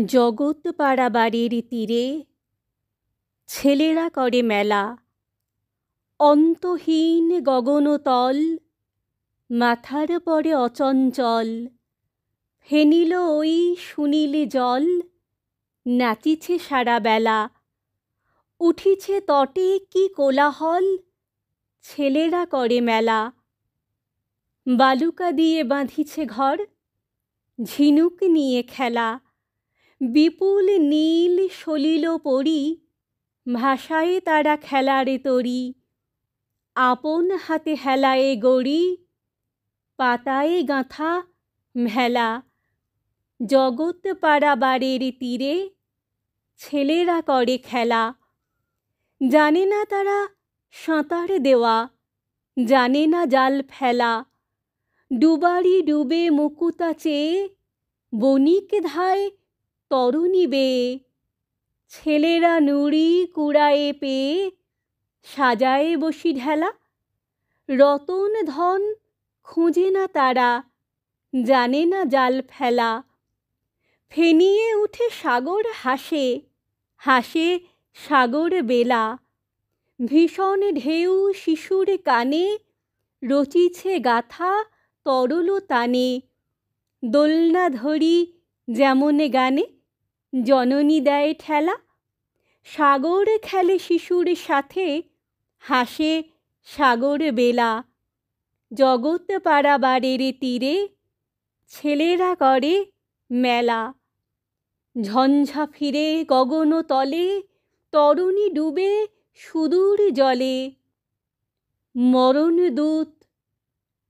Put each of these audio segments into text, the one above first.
জগৎ পাড়া বাড়ির তীরে ছেলেরা করে মেলা। অন্তহীন গগনতল মাথার পরে অচঞ্চল। ফেনিল ওই সুনীল জল নাচিছে সারা বেলা। উঠিছে তটে কি কোলাহল, ছেলেরা করে মেলা। বালুকা দিয়ে বাঁধিছে ঘর, ঝিনুক নিয়ে খেলা। বিপুল নীল সলিল পরি, ভাষায় তারা খেলারে তরি। আপন হাতে হেলায়ে গড়ি, পাতায় গাঁথা ভেলা। জগৎ পাড়া বাড়ির তীরে ছেলেরা করে খেলা। জানে না তারা সাঁতার দেওয়া, জানে না জাল ফেলা। ডুবারি ডুবে মুকুতা চেয়ে বণিক ধায় তরুণী বেয়ে। ছেলেরা নুড়ি কুড়ায়ে পেয়ে সাজায়ে বসি ঢেলা। রতন ধন খুঁজে না তারা, জানে না জাল ফেলা। ফেনিয়ে উঠে সাগর হাসে, হাসে সাগর বেলা। ভীষণ ঢেউ শিশুর কানে রচিছে গাথা তরল তানে। দোলনা ধরি যেমন গানে জননী দেয় ঠেলা। সাগর খেলে শিশুর সাথে, হাসে সাগর বেলা। জগৎ পাড়া বাড়ির তীরে ছেলেরা করে মেলা। ঝঞ্ঝা ফিরে গগন তলে, তরুণী ডুবে সুদূর জলে। মরণ দূত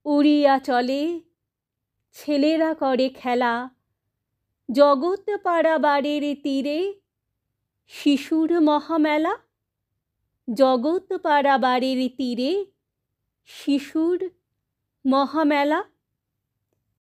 উড়িয়া চলে, ছেলেরা করে খেলা। জগৎ পাড়া বাড়ির তীরে শিশুর মহামেলা। জগৎ পাড়া বাড়ির তীরে শিশুর মহামেলা।